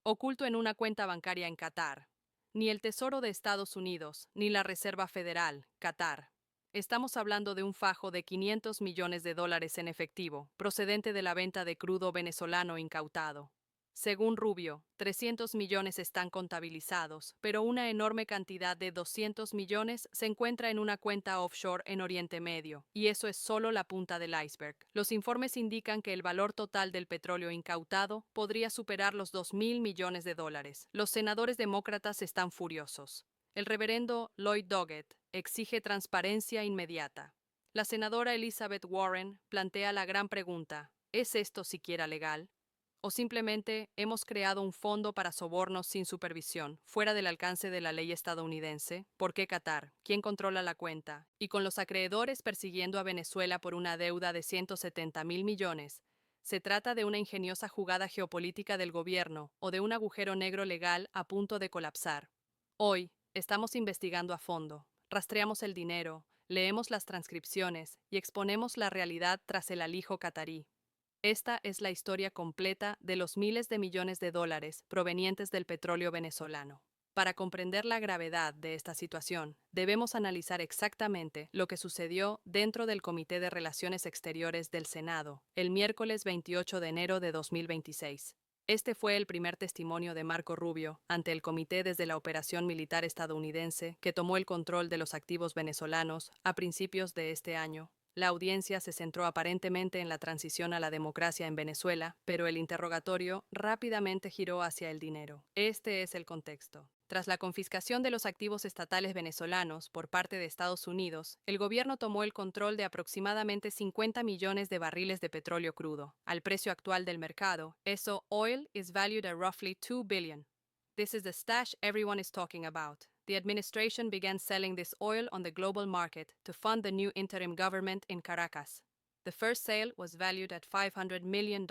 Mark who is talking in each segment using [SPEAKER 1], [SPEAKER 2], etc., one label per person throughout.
[SPEAKER 1] oculto en una cuenta bancaria en Qatar. Ni el Tesoro de Estados Unidos, ni la Reserva Federal, Qatar. Estamos hablando de un fajo de 500 millones de dólares en efectivo, procedente de la venta de crudo venezolano incautado. Según Rubio, 300 millones están contabilizados, pero una enorme cantidad de 200 millones se encuentra en una cuenta offshore en Oriente Medio, y eso es solo la punta del iceberg. Los informes indican que el valor total del petróleo incautado podría superar los 2.000 millones de dólares. Los senadores demócratas están furiosos. El reverendo Lloyd Doggett exige transparencia inmediata. La senadora Elizabeth Warren plantea la gran pregunta: ¿es esto siquiera legal? ¿O simplemente hemos creado un fondo para sobornos sin supervisión, fuera del alcance de la ley estadounidense? ¿Por qué Qatar? ¿Quién controla la cuenta? Y con los acreedores persiguiendo a Venezuela por una deuda de 170.000 millones, ¿se trata de una ingeniosa jugada geopolítica del gobierno o de un agujero negro legal a punto de colapsar? Hoy, estamos investigando a fondo, rastreamos el dinero, leemos las transcripciones y exponemos la realidad tras el alijo catarí. Esta es la historia completa de los miles de millones de dólares provenientes del petróleo venezolano. Para comprender la gravedad de esta situación, debemos analizar exactamente lo que sucedió dentro del Comité de Relaciones Exteriores del Senado el miércoles 28 de enero de 2026. Este fue el primer testimonio de Marco Rubio ante el comité desde la operación militar estadounidense que tomó el control de los activos venezolanos a principios de este año. La audiencia se centró aparentemente en la transición a la democracia en Venezuela, pero el interrogatorio rápidamente giró hacia el dinero. Este es el contexto. Tras la confiscación de los activos estatales venezolanos por parte de Estados Unidos, el gobierno tomó el control de aproximadamente 50 millones de barriles de petróleo crudo. Al precio actual del mercado, eso oil is valued at roughly $2 billion. This is the stash everyone is talking about. The administration began selling this oil on the global market to fund the new interim government in Caracas. The first sale was valued at $500 million.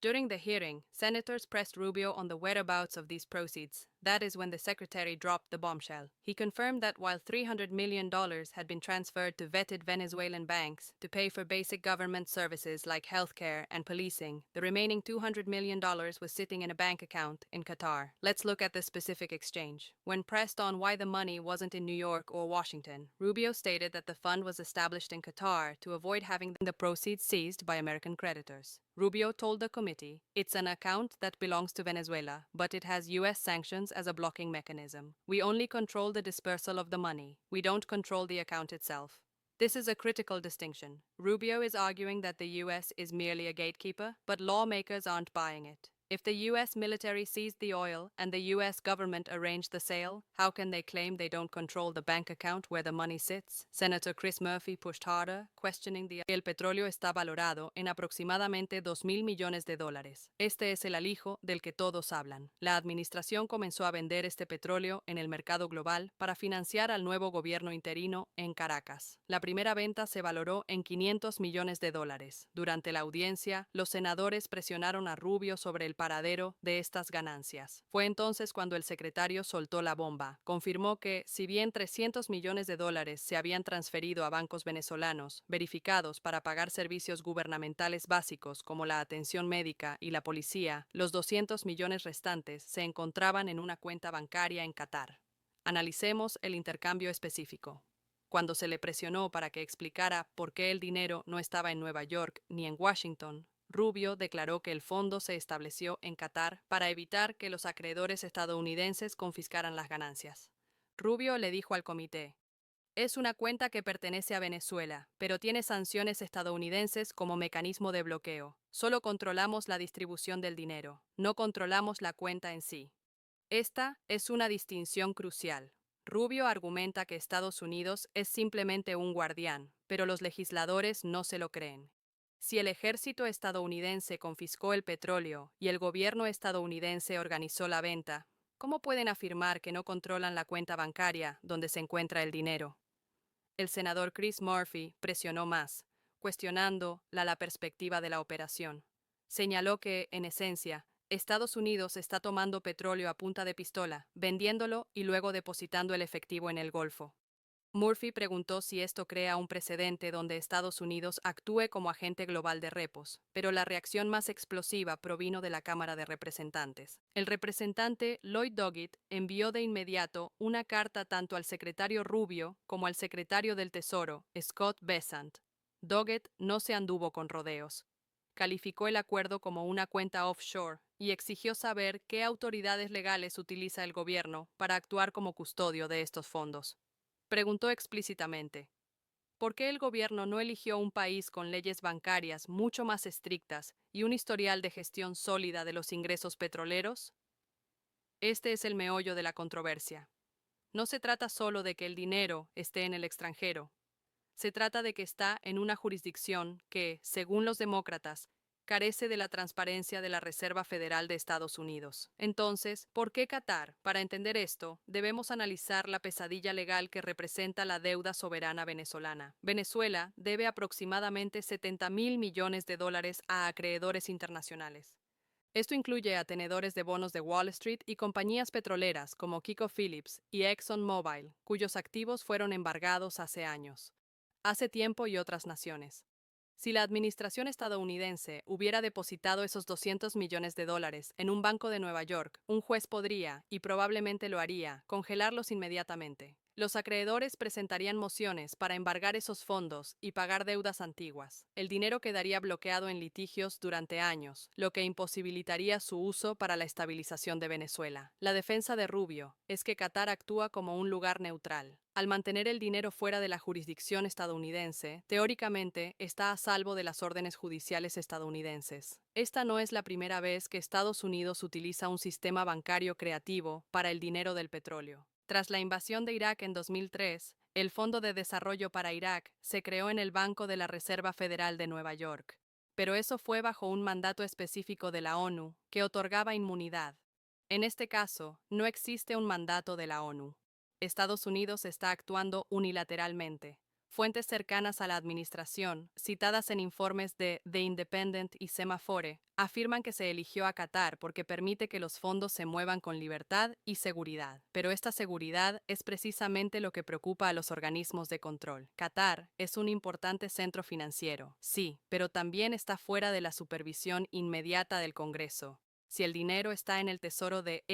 [SPEAKER 1] During the hearing, senators pressed Rubio on the whereabouts of these proceeds. That is when the secretary dropped the bombshell. He confirmed that while $300 million had been transferred to vetted Venezuelan banks to pay for basic government services like healthcare and policing, the remaining $200 million was sitting in a bank account in Qatar. Let's look at the specific exchange. When pressed on why the money wasn't in New York or Washington, Rubio stated that the fund was established in Qatar to avoid having the proceeds seized by American creditors. Rubio told the committee, "It's an account that belongs to Venezuela, but it has U.S. sanctions as a blocking mechanism. We only control the dispersal of the money. We don't control the account itself." This is a critical distinction. Rubio is arguing that the U.S. is merely a gatekeeper, but lawmakers aren't buying it. If the U.S. military seized the oil and the U.S. government arranged the sale, how can they claim they don't control the bank account where the money sits? Senator Chris Murphy pushed harder, questioning el petróleo está valorado en aproximadamente 2.000 millones de dólares. Este es el alijo del que todos hablan. La administración comenzó a vender este petróleo en el mercado global para financiar al nuevo gobierno interino en Caracas. La primera venta se valoró en 500 millones de dólares. Durante la audiencia, los senadores presionaron a Rubio sobre el paradero de estas ganancias. Fue entonces cuando el secretario soltó la bomba. Confirmó que, si bien 300 millones de dólares se habían transferido a bancos venezolanos, verificados para pagar servicios gubernamentales básicos como la atención médica y la policía, los 200 millones restantes se encontraban en una cuenta bancaria en Qatar. Analicemos el intercambio específico. Cuando se le presionó para que explicara por qué el dinero no estaba en Nueva York ni en Washington, Rubio declaró que el fondo se estableció en Qatar para evitar que los acreedores estadounidenses confiscaran las ganancias. Rubio le dijo al comité: "Es una cuenta que pertenece a Venezuela, pero tiene sanciones estadounidenses como mecanismo de bloqueo. Solo controlamos la distribución del dinero, no controlamos la cuenta en sí". Esta es una distinción crucial. Rubio argumenta que Estados Unidos es simplemente un guardián, pero los legisladores no se lo creen. Si el ejército estadounidense confiscó el petróleo y el gobierno estadounidense organizó la venta, ¿cómo pueden afirmar que no controlan la cuenta bancaria donde se encuentra el dinero? El senador Chris Murphy presionó más, cuestionando la perspectiva de la operación. Señaló que, en esencia, Estados Unidos está tomando petróleo a punta de pistola, vendiéndolo y luego depositando el efectivo en el Golfo. Murphy preguntó si esto crea un precedente donde Estados Unidos actúe como agente global de repos, pero la reacción más explosiva provino de la Cámara de Representantes. El representante Lloyd Doggett envió de inmediato una carta tanto al secretario Rubio como al secretario del Tesoro, Scott Bessent. Doggett no se anduvo con rodeos. Calificó el acuerdo como una cuenta offshore y exigió saber qué autoridades legales utiliza el gobierno para actuar como custodio de estos fondos. Preguntó explícitamente, ¿por qué el gobierno no eligió un país con leyes bancarias mucho más estrictas y un historial de gestión sólida de los ingresos petroleros? Este es el meollo de la controversia. No se trata solo de que el dinero esté en el extranjero. Se trata de que está en una jurisdicción que, según los demócratas, carece de la transparencia de la Reserva Federal de Estados Unidos. Entonces, ¿por qué Qatar? Para entender esto, debemos analizar la pesadilla legal que representa la deuda soberana venezolana. Venezuela debe aproximadamente 70.000 millones de dólares a acreedores internacionales. Esto incluye a tenedores de bonos de Wall Street y compañías petroleras como ConocoPhillips y ExxonMobil, cuyos activos fueron embargados hace años. Hace tiempo y otras naciones. Si la administración estadounidense hubiera depositado esos 200 millones de dólares en un banco de Nueva York, un juez podría, y probablemente lo haría, congelarlos inmediatamente. Los acreedores presentarían mociones para embargar esos fondos y pagar deudas antiguas. El dinero quedaría bloqueado en litigios durante años, lo que imposibilitaría su uso para la estabilización de Venezuela. La defensa de Rubio es que Qatar actúa como un lugar neutral. Al mantener el dinero fuera de la jurisdicción estadounidense, teóricamente está a salvo de las órdenes judiciales estadounidenses. Esta no es la primera vez que Estados Unidos utiliza un sistema bancario creativo para el dinero del petróleo. Tras la invasión de Irak en 2003, el Fondo de Desarrollo para Irak se creó en el Banco de la Reserva Federal de Nueva York, pero eso fue bajo un mandato específico de la ONU que otorgaba inmunidad. En este caso, no existe un mandato de la ONU. Estados Unidos está actuando unilateralmente. Fuentes cercanas a la administración, citadas en informes de The Independent y Semaphore, afirman que se eligió a Qatar porque permite que los fondos se muevan con libertad y seguridad. Pero esta seguridad es precisamente lo que preocupa a los organismos de control. Qatar es un importante centro financiero, sí, pero también está fuera de la supervisión inmediata del Congreso. Si el dinero está en el tesoro de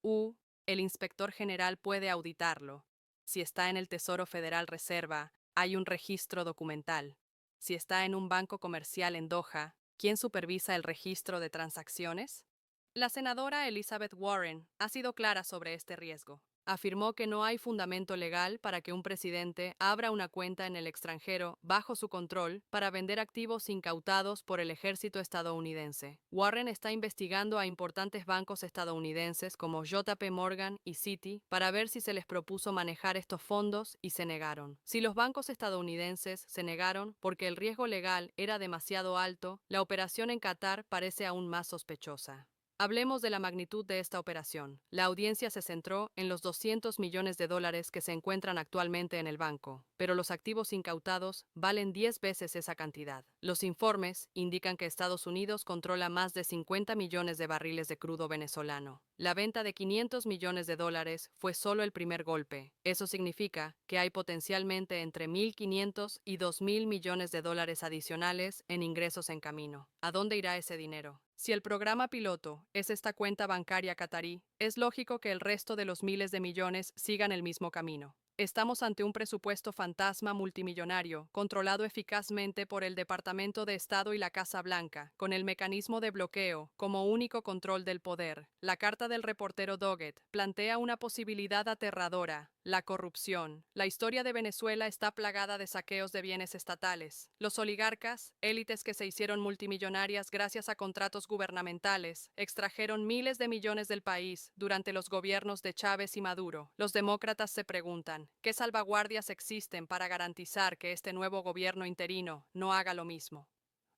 [SPEAKER 1] EU, el inspector general puede auditarlo. Si está en el Tesoro Federal Reserva, hay un registro documental. Si está en un banco comercial en Doha, ¿quién supervisa el registro de transacciones? La senadora Elizabeth Warren ha sido clara sobre este riesgo. Afirmó que no hay fundamento legal para que un presidente abra una cuenta en el extranjero bajo su control para vender activos incautados por el ejército estadounidense. Warren está investigando a importantes bancos estadounidenses como JP Morgan y Citi para ver si se les propuso manejar estos fondos y se negaron. Si los bancos estadounidenses se negaron porque el riesgo legal era demasiado alto, la operación en Qatar parece aún más sospechosa. Hablemos de la magnitud de esta operación. La audiencia se centró en los 200 millones de dólares que se encuentran actualmente en el banco, pero los activos incautados valen 10 veces esa cantidad. Los informes indican que Estados Unidos controla más de 50 millones de barriles de crudo venezolano. La venta de 500 millones de dólares fue solo el primer golpe. Eso significa que hay potencialmente entre 1.500 y 2.000 millones de dólares adicionales en ingresos en camino. ¿A dónde irá ese dinero? Si el programa piloto es esta cuenta bancaria catarí, es lógico que el resto de los miles de millones sigan el mismo camino. Estamos ante un presupuesto fantasma multimillonario, controlado eficazmente por el Departamento de Estado y la Casa Blanca, con el mecanismo de bloqueo como único control del poder. La carta del reportero Doggett plantea una posibilidad aterradora: la corrupción. La historia de Venezuela está plagada de saqueos de bienes estatales. Los oligarcas, élites que se hicieron multimillonarias gracias a contratos gubernamentales, extrajeron miles de millones del país durante los gobiernos de Chávez y Maduro. Los demócratas se preguntan, ¿qué salvaguardias existen para garantizar que este nuevo gobierno interino no haga lo mismo?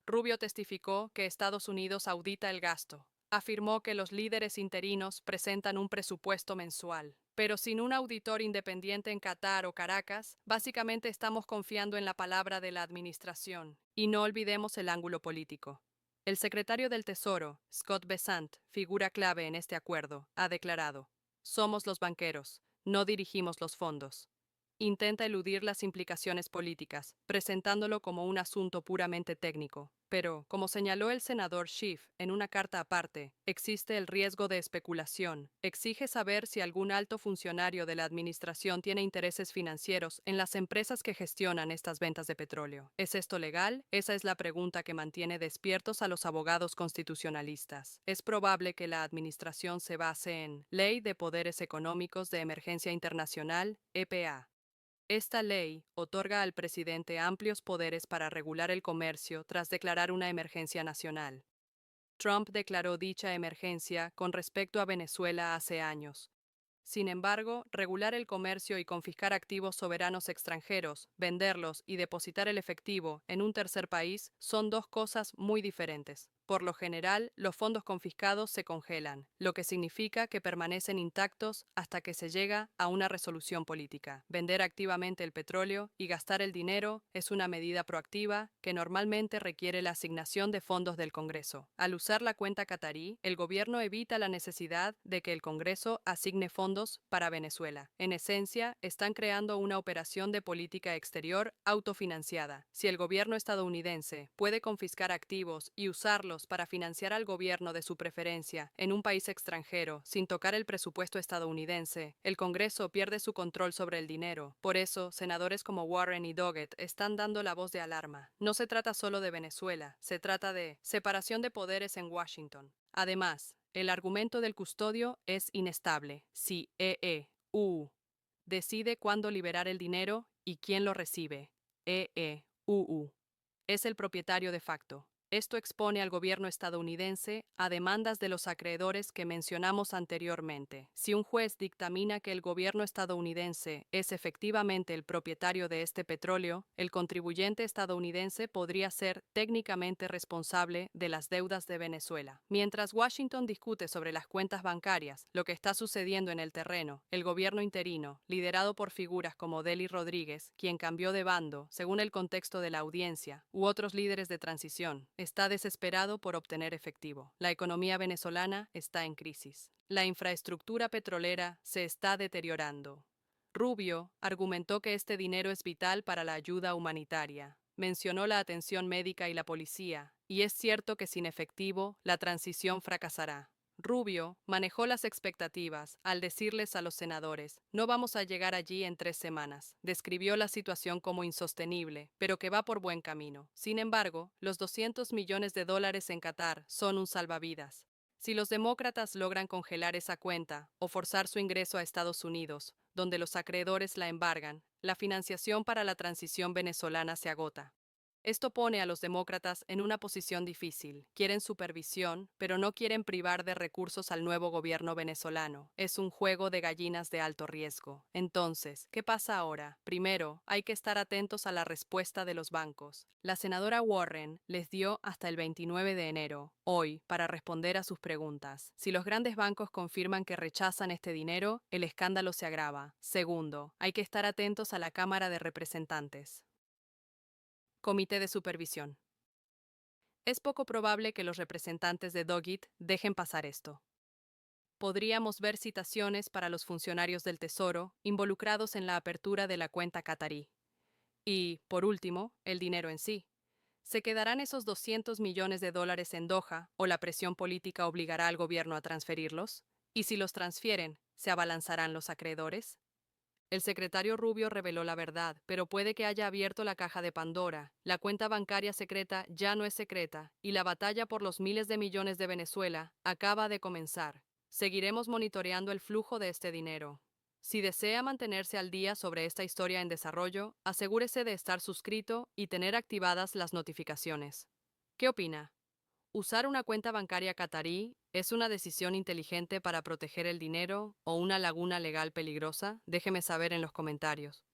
[SPEAKER 1] Rubio testificó que Estados Unidos audita el gasto. Afirmó que los líderes interinos presentan un presupuesto mensual. Pero sin un auditor independiente en Qatar o Caracas, básicamente estamos confiando en la palabra de la administración. Y no olvidemos el ángulo político. El secretario del Tesoro, Scott Bessent, figura clave en este acuerdo, ha declarado: somos los banqueros, no dirigimos los fondos. intenta eludir las implicaciones políticas, presentándolo como un asunto puramente técnico. Pero, como señaló el senador Schiff en una carta aparte, existe el riesgo de especulación. Exige saber si algún alto funcionario de la administración tiene intereses financieros en las empresas que gestionan estas ventas de petróleo. ¿Es esto legal? Esa es la pregunta que mantiene despiertos a los abogados constitucionalistas. Es probable que la administración se base en Ley de Poderes Económicos de Emergencia Internacional, EPA. Esta ley otorga al presidente amplios poderes para regular el comercio tras declarar una emergencia nacional. Trump declaró dicha emergencia con respecto a Venezuela hace años. Sin embargo, regular el comercio y confiscar activos soberanos extranjeros, venderlos y depositar el efectivo en un tercer país son dos cosas muy diferentes. Por lo general, los fondos confiscados se congelan, lo que significa que permanecen intactos hasta que se llega a una resolución política. Vender activamente el petróleo y gastar el dinero es una medida proactiva que normalmente requiere la asignación de fondos del Congreso. Al usar la cuenta catarí, el gobierno evita la necesidad de que el Congreso asigne fondos para Venezuela. En esencia, están creando una operación de política exterior autofinanciada. Si el gobierno estadounidense puede confiscar activos y usarlos para financiar al gobierno de su preferencia en un país extranjero sin tocar el presupuesto estadounidense, el Congreso pierde su control sobre el dinero. Por eso, senadores como Warren y Doggett están dando la voz de alarma. No se trata solo de Venezuela, se trata de separación de poderes en Washington. Además, el argumento del custodio es inestable. Si EEU decide cuándo liberar el dinero y quién lo recibe, EEUU es el propietario de facto. Esto expone al gobierno estadounidense a demandas de los acreedores que mencionamos anteriormente. Si un juez dictamina que el gobierno estadounidense es efectivamente el propietario de este petróleo, el contribuyente estadounidense podría ser técnicamente responsable de las deudas de Venezuela. Mientras Washington discute sobre las cuentas bancarias, lo que está sucediendo en el terreno, el gobierno interino, liderado por figuras como Dely Rodríguez, quien cambió de bando según el contexto de la audiencia, u otros líderes de transición, está desesperado por obtener efectivo. La economía venezolana está en crisis. La infraestructura petrolera se está deteriorando. Rubio argumentó que este dinero es vital para la ayuda humanitaria. Mencionó la atención médica y la policía, y es cierto que sin efectivo, la transición fracasará. Rubio manejó las expectativas al decirles a los senadores, no vamos a llegar allí en 3 semanas. Describió la situación como insostenible, pero que va por buen camino. Sin embargo, los 200 millones de dólares en Qatar son un salvavidas. Si los demócratas logran congelar esa cuenta o forzar su ingreso a Estados Unidos, donde los acreedores la embargan, la financiación para la transición venezolana se agota. Esto pone a los demócratas en una posición difícil. Quieren supervisión, pero no quieren privar de recursos al nuevo gobierno venezolano. Es un juego de gallinas de alto riesgo. Entonces, ¿qué pasa ahora? Primero, hay que estar atentos a la respuesta de los bancos. La senadora Warren les dio hasta el 29 de enero, hoy, para responder a sus preguntas. Si los grandes bancos confirman que rechazan este dinero, el escándalo se agrava. Segundo, hay que estar atentos a la Cámara de Representantes. Comité de Supervisión. Es poco probable que los representantes de Doggett dejen pasar esto. Podríamos ver citaciones para los funcionarios del Tesoro involucrados en la apertura de la cuenta catarí. Y, por último, el dinero en sí. ¿Se quedarán esos 200 millones de dólares en Doha o la presión política obligará al gobierno a transferirlos? Y si los transfieren, ¿se abalanzarán los acreedores? El secretario Rubio reveló la verdad, pero puede que haya abierto la caja de Pandora. La cuenta bancaria secreta ya no es secreta, y la batalla por los miles de millones de Venezuela acaba de comenzar. Seguiremos monitoreando el flujo de este dinero. Si desea mantenerse al día sobre esta historia en desarrollo, asegúrese de estar suscrito y tener activadas las notificaciones. ¿Qué opina? ¿Usar una cuenta bancaria catarí es una decisión inteligente para proteger el dinero o una laguna legal peligrosa? Déjeme saber en los comentarios.